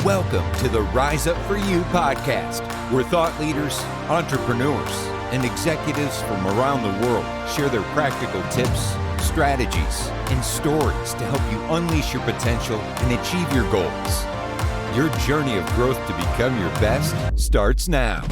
Welcome to the Rise Up For You podcast, where thought leaders, entrepreneurs, and executives from around the world share their practical tips, strategies, and stories to help you unleash your potential and achieve your goals. Your journey of growth to become your best starts now.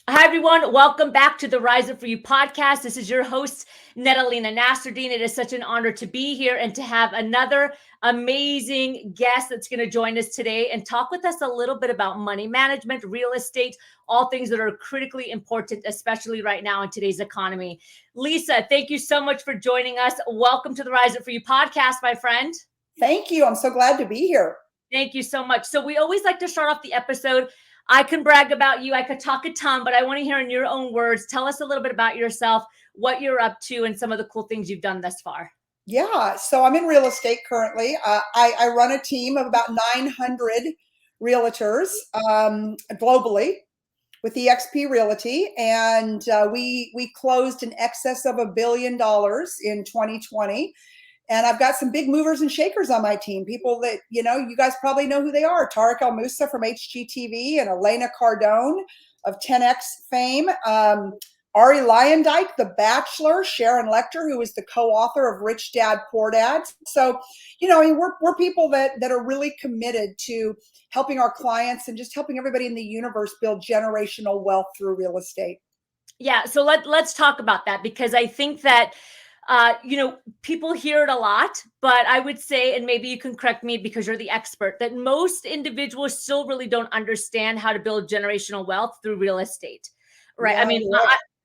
Hi, everyone. Welcome back to the Rise Up For You podcast. This is your host, Netalina Nasruddin. It is such an honor to be here and to have another amazing guest that's going to join us today and talk with us a little bit about money management, real estate, all things that are critically important, especially right now in today's economy. Lisa, thank you so much for joining us. Welcome to the Rise Up For You podcast, my friend. Thank you. I'm so glad to be here. Thank you so much. So we always like to start off the episode. I can brag about you. I could talk a ton, but I want to hear in your own words. Tell us a little bit about yourself, what you're up to, and some of the cool things you've done thus far. Yeah. So I'm in real estate currently. I run a team of about 900 realtors globally with eXp Realty. And we closed in excess of $1 billion in 2020. And I've got some big movers and shakers on my team, people that, you guys probably know who they are. Tarek El Moussa from HGTV and Elena Cardone of 10X fame. Ari Lyondike, The Bachelor, Sharon Lechter, who is the co-author of Rich Dad, Poor Dad. So, we're people that are really committed to helping our clients and just helping everybody in the universe build generational wealth through real estate. Yeah. So let's talk about that, because I think that people hear it a lot, but I would say, and maybe you can correct me because you're the expert, that most individuals still really don't understand how to build generational wealth through real estate, right? Yeah, I mean,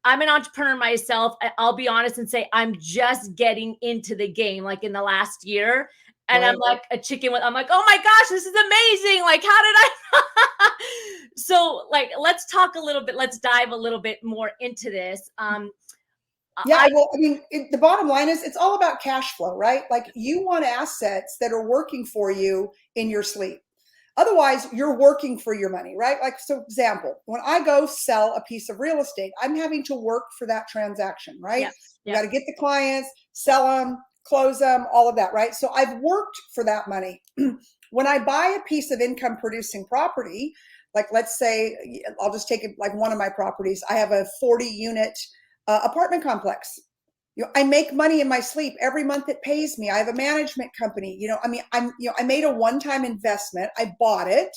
I'm an entrepreneur myself. I'll be honest and say I'm just getting into the game, like in the last year. And right. I'm like a chicken I'm like, oh my gosh, this is amazing. Like, how did I? So let's talk a little bit. Let's dive a little bit more into this. The bottom line is it's all about cash flow, right? Like, you want assets that are working for you in your sleep. Otherwise, you're working for your money, right? Like, so example, when I go sell a piece of real estate, I'm having to work for that transaction, right? Yes. You got to get the clients, sell them, close them, all of that, right? So I've worked for that money. When I buy a piece of income producing property, like, let's say, I'll just take it like one of my properties. I have a 40 unit apartment complex. I make money in my sleep. Every month it pays me. I have a management company. I made a one-time investment. I bought it,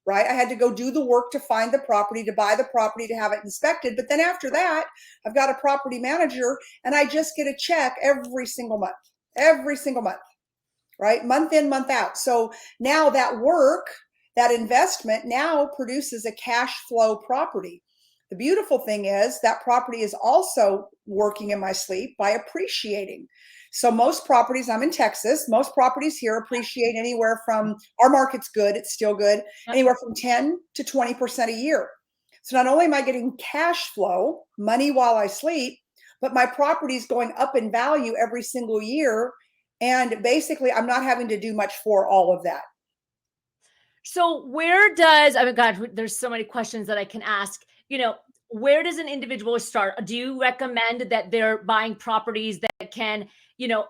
right? I had to go do the work to find the property, to buy the property, to have it inspected. But then after that, I've got a property manager and I just get a check every single month, right? Month in, month out. So now that work, that investment now produces a cash flow property. The beautiful thing is that property is also working in my sleep by appreciating. So most properties, I'm in Texas, most properties here appreciate anywhere from, our market's good, it's still good, anywhere from 10 to 20% a year. So not only am I getting cash flow, money while I sleep, but my property is going up in value every single year. And basically, I'm not having to do much for all of that. So God, there's so many questions that I can ask. Where does an individual start? Do you recommend that they're buying properties that can,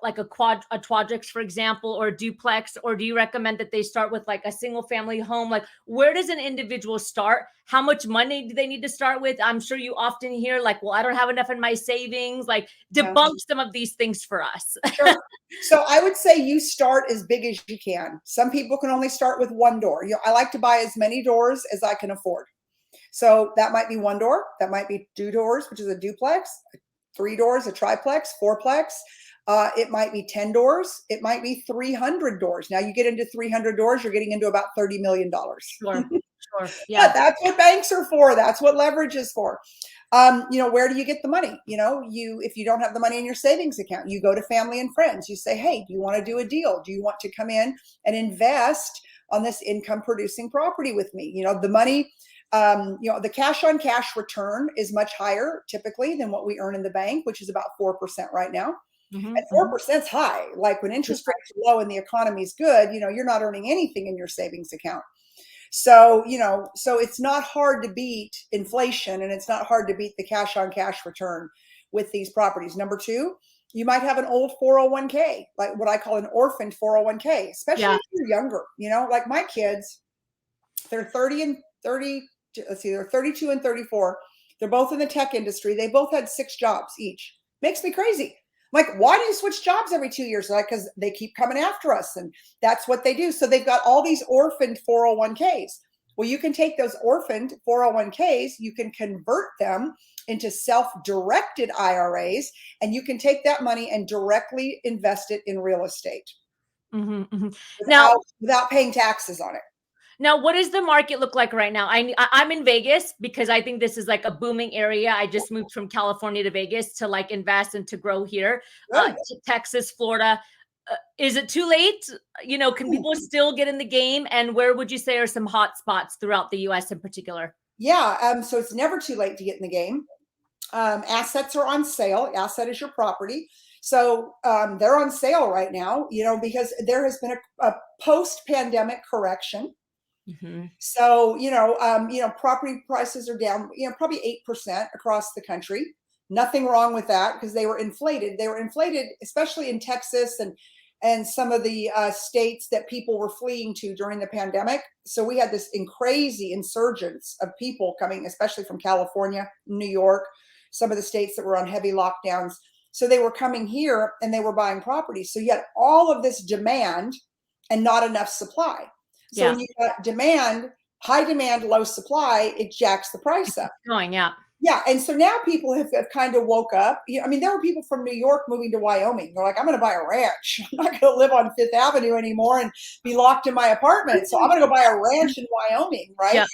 like a quadruplex, for example, or a duplex? Or do you recommend that they start with like a single family home? Like, where does an individual start? How much money do they need to start with? I'm sure you often hear like, well, I don't have enough in my savings. Like, debunk some of these things for us. Sure. So I would say you start as big as you can. Some people can only start with one door. I like to buy as many doors as I can afford. So that might be one door, that might be 2 doors, which is a duplex, 3 doors, a triplex, 4plex. It might be 10 doors. It might be 300 doors. Now you get into 300 doors, you're getting into about $30 million. Sure. Yeah. But that's what banks are for. That's what leverage is for. Where do you get the money? If you don't have the money in your savings account, you go to family and friends. You say, hey, do you want to do a deal? Do you want to come in and invest on this income producing property with me? The money, the cash on cash return is much higher typically than what we earn in the bank, which is about 4% right now. And 4% is high. Like, when interest rates are low and the economy is good, you're not earning anything in your savings account. So, so it's not hard to beat inflation, and it's not hard to beat the cash on cash return with these properties. Number 2, You might have an old 401k, like what I call an orphaned 401k, especially Yeah. if you're younger. Like my kids, they're 30 and 30. Let's see, they're 32 and 34. They're both in the tech industry. They both had 6 jobs each. Makes me crazy. I'm like, why do you switch jobs every 2 years? They're like, because they keep coming after us, and that's what they do. So they've got all these orphaned 401ks. Well, you can take those orphaned 401ks, you can convert them into self-directed IRAs, and you can take that money and directly invest it in real estate Now, without paying taxes on it. Now, what does the market look like right now? I'm in Vegas because I think this is like a booming area. I just moved from California to Vegas to like invest and to grow here. Texas, Florida. Is it too late? Can people still get in the game? And where would you say are some hot spots throughout the US in particular? Yeah. So it's never too late to get in the game. Assets are on sale. Asset is your property. So they're on sale right now, because there has been a post-pandemic correction. So, property prices are down, probably 8% across the country. Nothing wrong with that because they were inflated. They were inflated, especially in Texas and some of the states that people were fleeing to during the pandemic. So we had this crazy insurgence of people coming, especially from California, New York, some of the states that were on heavy lockdowns. So they were coming here and they were buying properties. So you had all of this demand and not enough supply. So when you got demand, high demand, low supply, it jacks the price up. Yeah. And so now people have kind of woke up. There were people from New York moving to Wyoming. They're like, I'm going to buy a ranch. I'm not going to live on Fifth Avenue anymore and be locked in my apartment. So I'm going to go buy a ranch in Wyoming. Right. Yeah.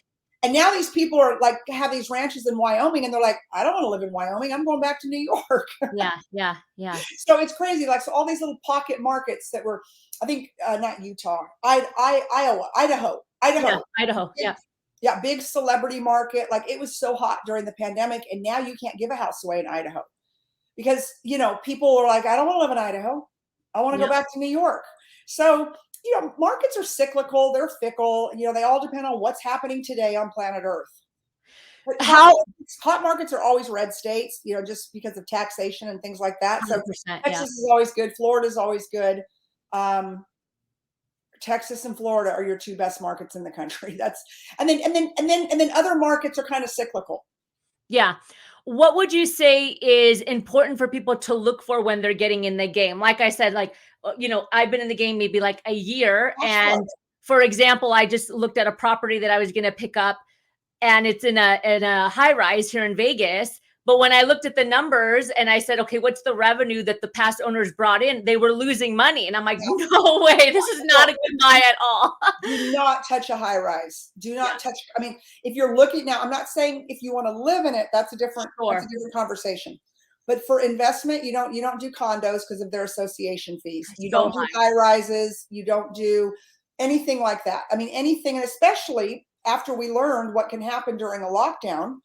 And now these people are like, have these ranches in Wyoming and they're like, I don't want to live in Wyoming. I'm going back to New York. Yeah. So it's crazy. Like, so all these little pocket markets that were, I think, not Utah, Idaho. Yeah. Yeah. Big celebrity market. Like it was so hot during the pandemic. And now you can't give a house away in Idaho because, people are like, I don't want to live in Idaho. I want to go back to New York. So, markets are cyclical. They're fickle. They all depend on what's happening today on planet Earth. But hot markets are always red states, just because of taxation and things like that. So Texas is always good. Florida is always good. Texas and Florida are your 2 best markets in the country. And then other markets are kind of cyclical. Yeah. What would you say is important for people to look for when they're getting in the game? Like I said, I've been in the game maybe like a year. And for example, I just looked at a property that I was going to pick up and it's in a high rise here in Vegas. But when I looked at the numbers and I said, okay, what's the revenue that the past owners brought in? They were losing money. And I'm like, no way, this is not a good buy at all. Do not touch a high rise. Do not touch. If you're looking now, I'm not saying if you want to live in it, that's a different conversation. But for investment, you don't do condos because of their association fees. You don't do high rises. You don't do anything like that. Anything, and especially after we learned what can happen during a lockdown.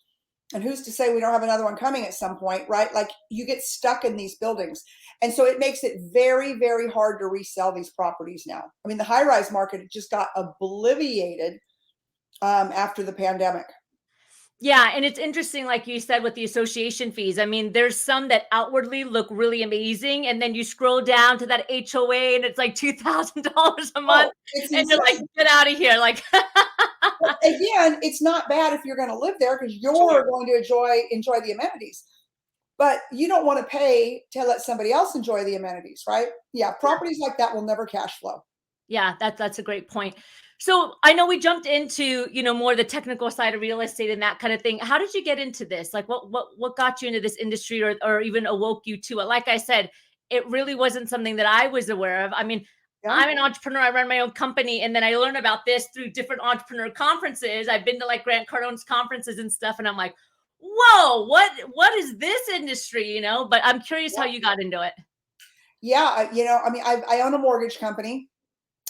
And who's to say we don't have another one coming at some point, right? Like you get stuck in these buildings. And so it makes it very, very hard to resell these properties now. The high-rise market just got obliterated after the pandemic. Yeah. And it's interesting, like you said, with the association fees. There's some that outwardly look really amazing. And then you scroll down to that HOA and it's like $2,000 a month. And you're like, get out of here. Like, but again, it's not bad if you're going to live there because you're going to enjoy the amenities. But you don't want to pay to let somebody else enjoy the amenities, right? Yeah. Properties like that will never cash flow. Yeah, that's a great point. So I know we jumped into, more the technical side of real estate and that kind of thing. How did you get into this? Like what got you into this industry or even awoke you to it? Like I said, it really wasn't something that I was aware of. I'm an entrepreneur. I run my own company. And then I learned about this through different entrepreneur conferences. I've been to like Grant Cardone's conferences and stuff. And I'm like, whoa, what is this industry? But I'm curious how you got into it. Yeah. I own a mortgage company.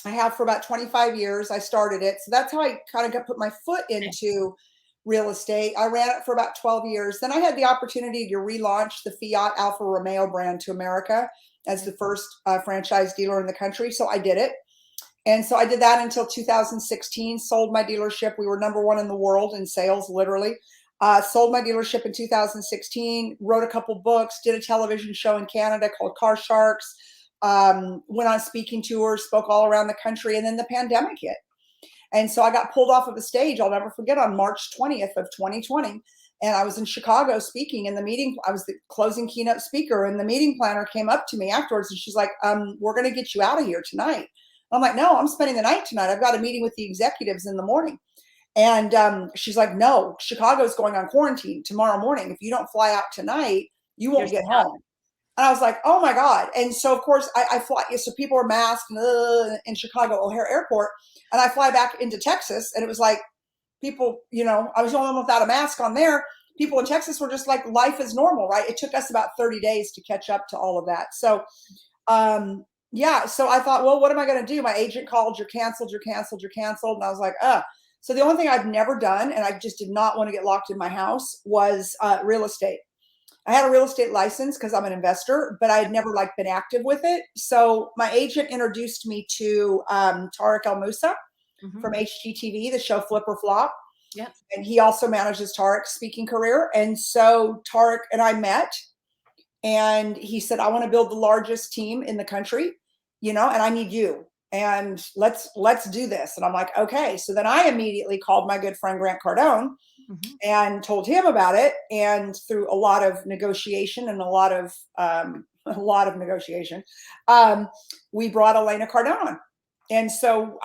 I have for about 25 years. I started it. So that's how I kind of put my foot into real estate. I ran it for about 12 years. Then I had the opportunity to relaunch the Fiat Alfa Romeo brand to America as the first franchise dealer in the country. So I did it. And so I did that until 2016, sold my dealership. We were #1 in the world in sales, literally. Sold my dealership in 2016, wrote a couple books, did a television show in Canada called Car Sharks, went on speaking tours, spoke all around the country, and then the pandemic hit. And so I got pulled off of a stage, I'll never forget, on March 20th of 2020. And I was in Chicago speaking in the meeting. I was the closing keynote speaker, and the meeting planner came up to me afterwards and she's like, we're going to get you out of here tonight. I'm like, no, I'm spending the night tonight. I've got a meeting with the executives in the morning. And she's like, no, Chicago's going on quarantine tomorrow morning. If you don't fly out tonight, you won't get home. And I was like, oh my God. And so of course I fly. So people are masked in Chicago O'Hare Airport. And I fly back into Texas. And it was like people, I was the only one without a mask on there. People in Texas were just like, life is normal, right? It took us about 30 days to catch up to all of that. So, yeah. So I thought, well, what am I going to do? My agent called, you're canceled, you're canceled, you're canceled. And I was like, So the only thing I've never done, and I just did not want to get locked in my house, was real estate. I had a real estate license because I'm an investor, but I had never been active with it. So my agent introduced me to Tarek El Moussa from HGTV, the show Flip or Flop. Yep. And he also manages Tarek's speaking career. And so Tarek and I met, and he said, I want to build the largest team in the country, and I need you. And let's do this. And I'm like, okay. So then I immediately called my good friend Grant Cardone and told him about it. And through a lot of negotiation and a lot of negotiation, we brought Elena Cardone on. And so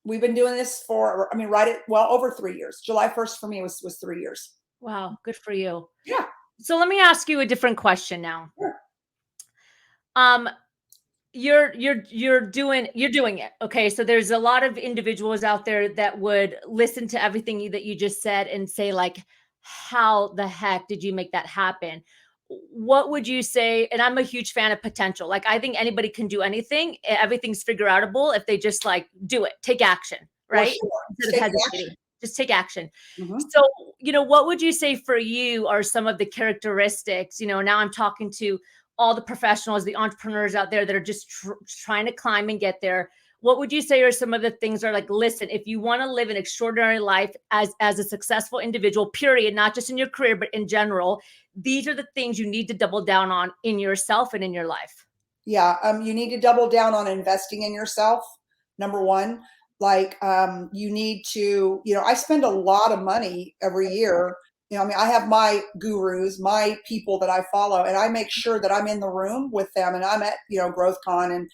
we've been doing this for, over 3 years. July 1st for me was 3 years. Wow. Good for you. Yeah. So let me ask you a different question now. Sure. You're doing it. Okay. So there's a lot of individuals out there that would listen to everything that you just said and say how the heck did you make that happen? What would you say? And I'm a huge fan of potential. I think anybody can do anything. Everything's figure outable if they just do it, take action, right? Instead of hesitating. Just take action. So, what would you say for you are some of the characteristics? Now I'm talking to all the professionals, the entrepreneurs out there that are just trying to climb and get there. What would you say are some of the things that are listen, if you want to live an extraordinary life as a successful individual, period, not just in your career, but in general, these are the things you need to double down on in yourself and in your life? Yeah. You need to double down on investing in yourself. Number one, you need to, I spend a lot of money every year. I have my gurus, my people that I follow, and I make sure that I'm in the room with them, and I'm at, GrowthCon and,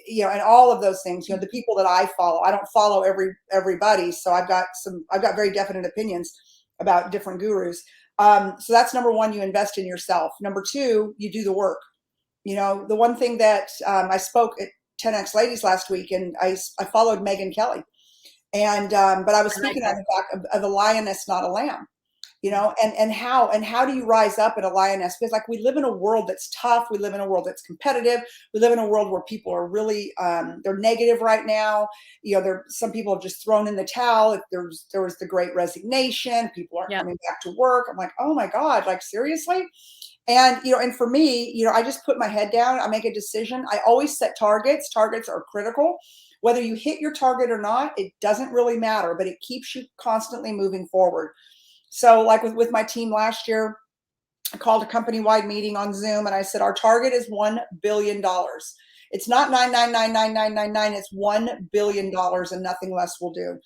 and all of those things, the people that I follow. I don't follow everybody. So I've got very definite opinions about different gurus. So that's number one, you invest in yourself. Number two, you do the work. The one thing that I spoke at 10X Ladies last week, and I followed Megyn Kelly, and but I was speaking on the fact of a lioness, not a lamb. And how do you rise up in a lioness? Because we live in a world that's tough. We live in a world that's competitive. We live in a world where people are really, they're negative right now. Some people have just thrown in the towel. There was the Great Resignation. People aren't coming back to work. I'm like, oh my God, seriously? And, and for me, I just put my head down. I make a decision. I always set targets. Targets are critical. Whether you hit your target or not, it doesn't really matter, but it keeps you constantly moving forward. So with my team last year, I called a company-wide meeting on Zoom, and I said, our target is $1 billion. It's not 9999999. It's $1 billion, and nothing less will do.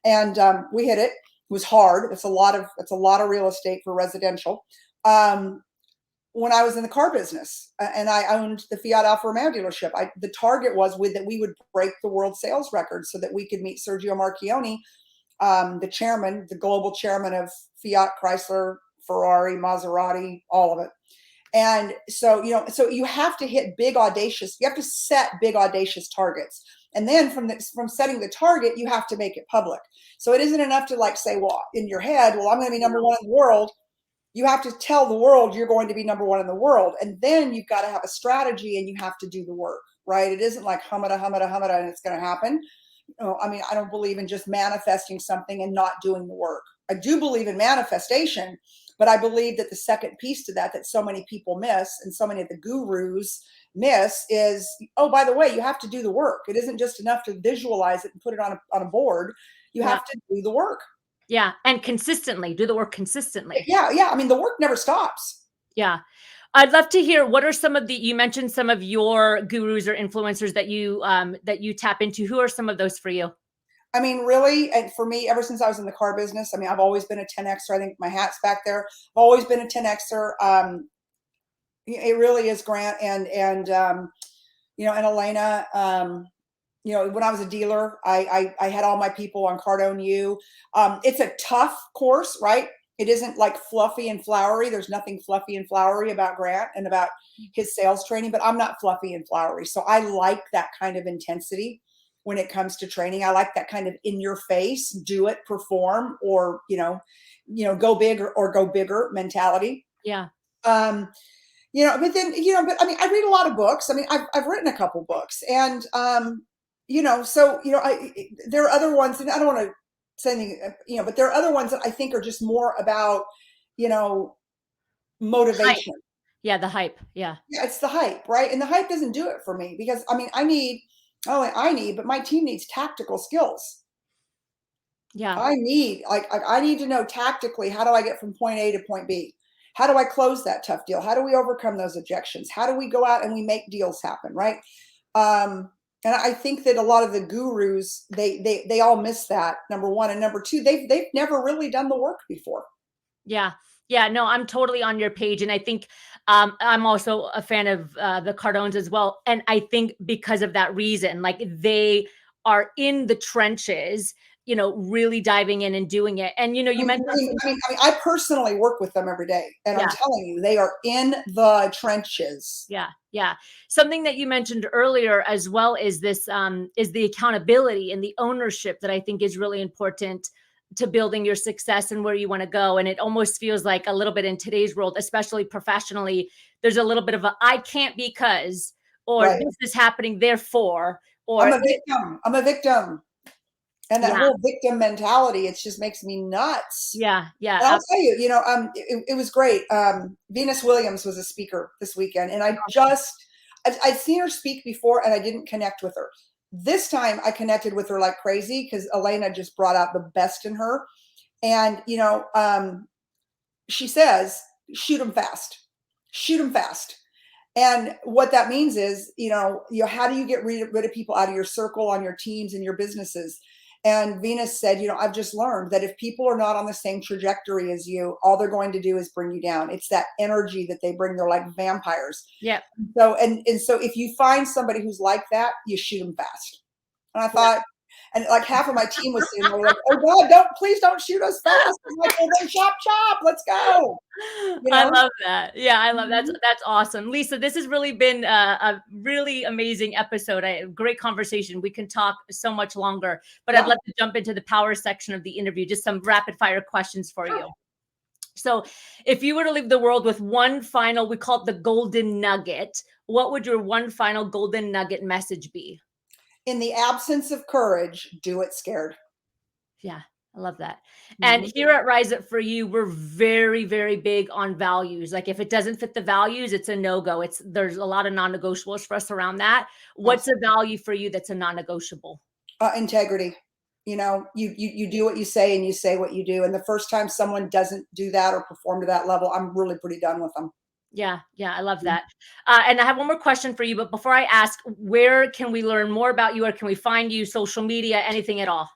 And we hit it. It was hard. It's a lot of real estate for residential. When I was in the car business and I owned the Fiat Alfa Romeo dealership, the target was that we would break the world sales record so that we could meet Sergio Marchionne, the global chairman of Fiat, Chrysler, Ferrari, Maserati, all of it. And so, so you have to hit you have to set big, audacious targets. And then from setting the target, you have to make it public. So it isn't enough to say, well, in your head, well, I'm going to be number one in the world. You have to tell the world you're going to be number one in the world. And then you've got to have a strategy, and you have to do the work, right? It isn't like humada, and it's going to happen. I don't believe in just manifesting something and not doing the work. I do believe in manifestation, but I believe that the second piece to that so many people miss, and so many of the gurus miss, is, oh, by the way, you have to do the work. It isn't just enough to visualize it and put it on a board. You have to do the work. Yeah. And consistently do the work consistently. Yeah. I mean, the work never stops. Yeah. I'd love to hear, what are some of you mentioned some of your gurus or influencers that you tap into. Who are some of those for you? I mean, really, and for me, ever since I was in the car business, I mean, I've always been a 10Xer. I think my hat's back there. I've always been a 10Xer. It really is Grant and and Elena. When I was a dealer, I had all my people on Cardone U. It's a tough course, right? It isn't like fluffy and flowery. There's nothing fluffy and flowery about Grant and about his sales training, but I'm not fluffy and flowery. So I like that kind of intensity when it comes to training. I like that kind of in your face, do it, perform, or, go big or go bigger mentality. Yeah. But then, but I mean, I read a lot of books. I mean, I've written a couple books and, there are other ones, and I don't want to say anything, but there are other ones that I think are just more about, motivation. Hype. Yeah. The hype. Yeah. Yeah. It's the hype, right? And the hype doesn't do it for me because I mean, but my team needs tactical skills. Yeah. I need to know tactically, how do I get from point A to point B? How do I close that tough deal? How do we overcome those objections? How do we go out and we make deals happen, right? And I think that a lot of the gurus, they all miss that, number one. And number two, they've never really done the work before. Yeah. Yeah. No, I'm totally on your page. And I think I'm also a fan of the Cardones as well. And I think because of that reason, like they are in the trenches, really diving in and doing it. And, you mentioned. I personally work with them every day. And I'm telling you, they are in the trenches. Yeah. Yeah. Something that you mentioned earlier as well is this, is the accountability and the ownership that I think is really important to building your success and where you want to go. And it almost feels like a little bit in today's world, especially professionally, there's a little bit of I can't because, or right. This is happening, therefore, or I'm a victim. And that whole victim mentality, it just makes me nuts. Yeah. Yeah. And I'll tell you, it was great. Venus Williams was a speaker this weekend, and I'd seen her speak before and I didn't connect with her. This time I connected with her like crazy because Elena just brought out the best in her. And, she says, shoot them fast. And what that means is, how do you get rid of people out of your circle, on your teams and your businesses? And Venus said, I've just learned that if people are not on the same trajectory as you, all they're going to do is bring you down. It's that energy that they bring. They're like vampires. Yeah. So, and so if you find somebody who's like that, you shoot them fast. And I thought, and like half of my team was sitting there like, oh God, please don't shoot us fast. I'm like, well, then chop, let's go. I love that. Yeah, I love that. That's awesome. Lisa, this has really been a really amazing episode. Great conversation. We can talk so much longer, but I'd love to jump into the power section of the interview. Just some rapid fire questions for you. So if you were to leave the world with one final, we call it the golden nugget, what would your one final golden nugget message be? In the absence of courage, do it scared. Yeah, I love that. And here at Rise Up For You, we're very, very big on values. Like if it doesn't fit the values, it's a no-go. There's a lot of non-negotiables for us around that. What's a value for you that's a non-negotiable? Integrity. You do what you say and you say what you do. And the first time someone doesn't do that or perform to that level, I'm really pretty done with them. Yeah. I love that. And I have one more question for you. But before I ask, where can we learn more about you, or can we find you, social media, anything at all?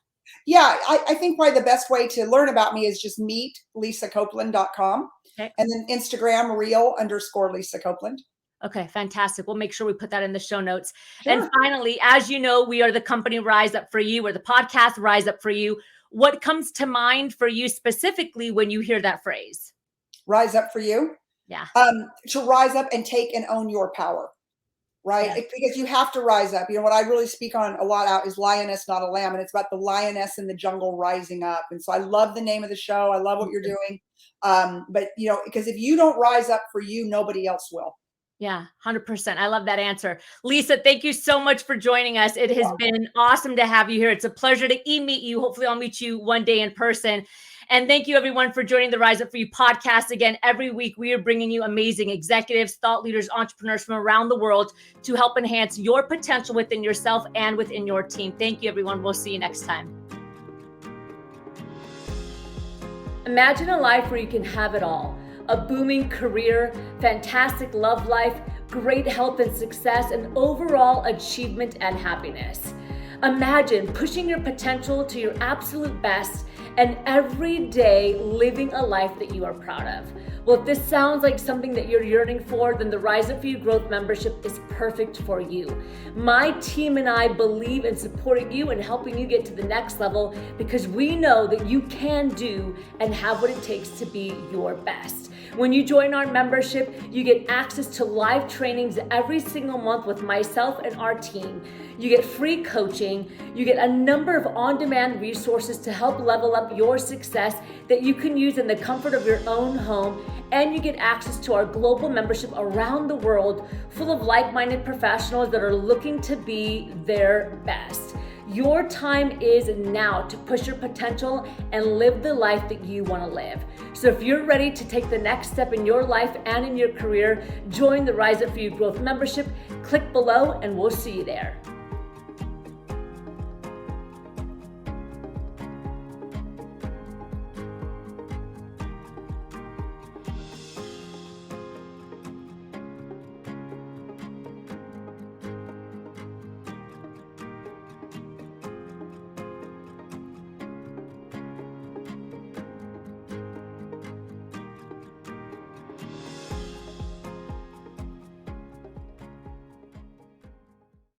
Yeah, I think probably the best way to learn about me is just meetlisacopeland.com. Okay. And then Instagram, real_Lisa Copeland. Okay, fantastic. We'll make sure we put that in the show notes. Sure. And finally, as you know, we are the company Rise Up For You, or the podcast Rise Up For You. What comes to mind for you specifically when you hear that phrase? Rise up for you. Yeah. To rise up and take and own your power, right? Yeah. Because you have to rise up. What I really speak on a lot out is lioness, not a lamb. And it's about the lioness in the jungle rising up. And so I love the name of the show. I love what you're doing. But because if you don't rise up for you, nobody else will. Yeah, 100%. I love that answer. Lisa, thank you so much for joining us. It has been awesome to have you here. It's a pleasure to meet you. Hopefully I'll meet you one day in person. And thank you, everyone, for joining the Rise Up For You podcast. Again, every week we are bringing you amazing executives, thought leaders, entrepreneurs from around the world to help enhance your potential within yourself and within your team. Thank you, everyone. We'll see you next time. Imagine a life where you can have it all. A booming career, fantastic love life, great health and success, and overall achievement and happiness. Imagine pushing your potential to your absolute best and every day living a life that you are proud of. Well, if this sounds like something that you're yearning for, then the Rise Up For You Growth membership is perfect for you. My team and I believe in supporting you and helping you get to the next level because we know that you can do and have what it takes to be your best. When you join our membership, you get access to live trainings every single month with myself and our team. You get free coaching, you get a number of on-demand resources to help level up your success that you can use in the comfort of your own home, and you get access to our global membership around the world full of like-minded professionals that are looking to be their best. Your time is now to push your potential and live the life that you want to live. So if you're ready to take the next step in your life and in your career, join the Rise Up For You Growth membership. Click below and we'll see you there.